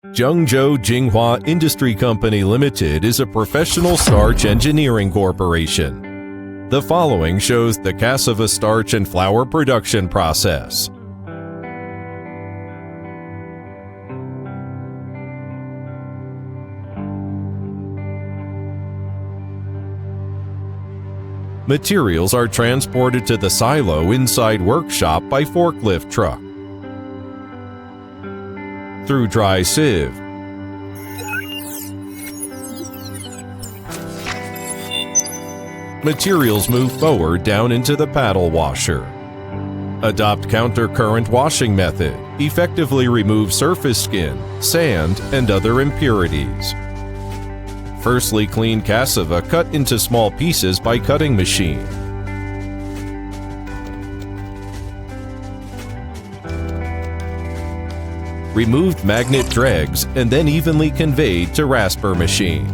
Zhengzhou Jinghua Industry Company Limited is a professional starch engineering corporation. The following shows the cassava starch and flour production process. Materials are transported to the silo inside workshop by forklift truck. Through dry sieve. Materials move forward down into the paddle washer. Adopt counter-current washing method. Effectively remove surface skin, sand, and other impurities. Firstly, clean cassava cut into small pieces by cutting machine. Removed magnet dregs and then evenly conveyed to rasper machine.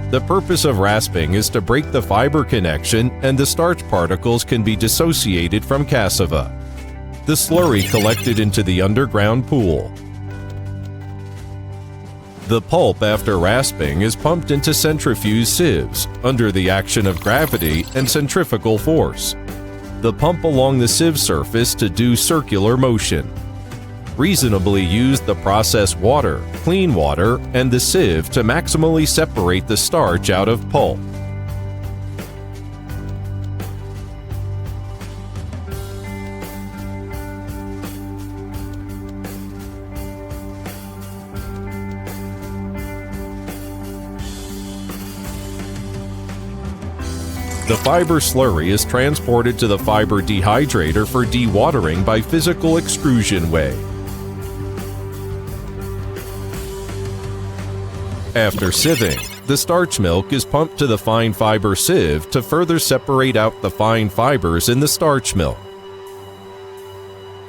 The purpose of rasping is to break the fiber connection and the starch particles can be dissociated from cassava. The slurry collected into the underground pool. The pulp after rasping is pumped into centrifuge sieves under the action of gravity and centrifugal force. The pump along the sieve surface to do circular motion. Reasonably use the process water, clean water, and the sieve to maximally separate the starch out of pulp. The fiber slurry is transported to the fiber dehydrator for dewatering by physical extrusion way. After sieving, the starch milk is pumped to the fine fiber sieve to further separate out the fine fibers in the starch milk.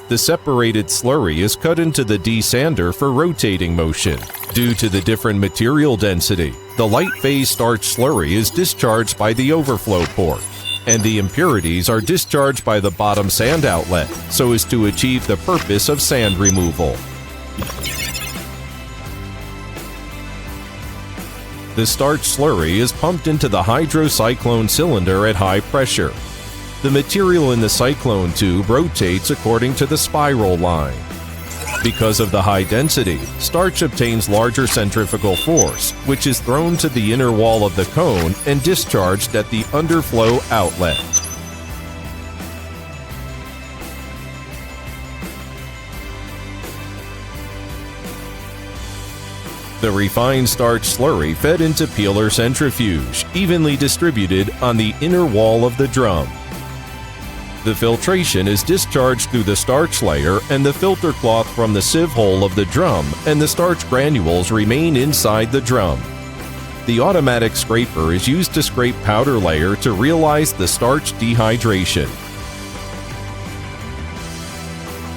The separated slurry is cut into the desander for rotating motion. Due to the different material density, the light phase starch slurry is discharged by the overflow port, and the impurities are discharged by the bottom sand outlet so as to achieve the purpose of sand removal. The starch slurry is pumped into the hydrocyclone cylinder at high pressure. The material in the cyclone tube rotates according to the spiral line. Because of the high density, starch obtains larger centrifugal force, which is thrown to the inner wall of the cone and discharged at the underflow outlet. The refined starch slurry fed into peeler centrifuge, evenly distributed on the inner wall of the drum. The filtration is discharged through the starch layer and the filter cloth from the sieve hole of the drum, and the starch granules remain inside the drum. The automatic scraper is used to scrape powder layer to realize the starch dehydration.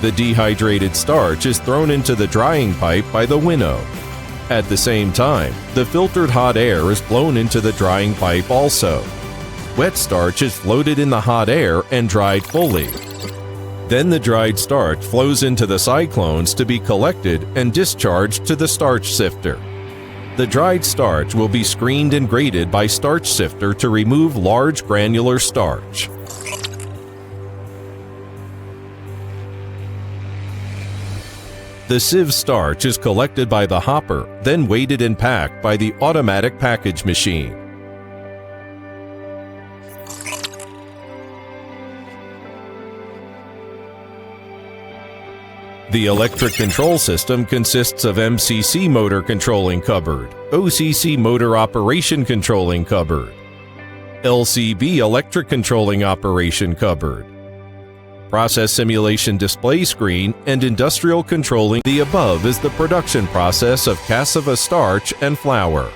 The dehydrated starch is thrown into the drying pipe by the winnow. At the same time, the filtered hot air is blown into the drying pipe also. Wet starch is floated in the hot air and dried fully. Then the dried starch flows into the cyclones to be collected and discharged to the starch sifter. The dried starch will be screened and graded by starch sifter to remove large granular starch. The sieve starch is collected by the hopper, then weighted and packed by the automatic package machine. The electric control system consists of MCC motor controlling cupboard, OCC motor operation controlling cupboard, LCB electric controlling operation cupboard, process simulation display screen, and industrial controlling. The above is the production process of cassava starch and flour.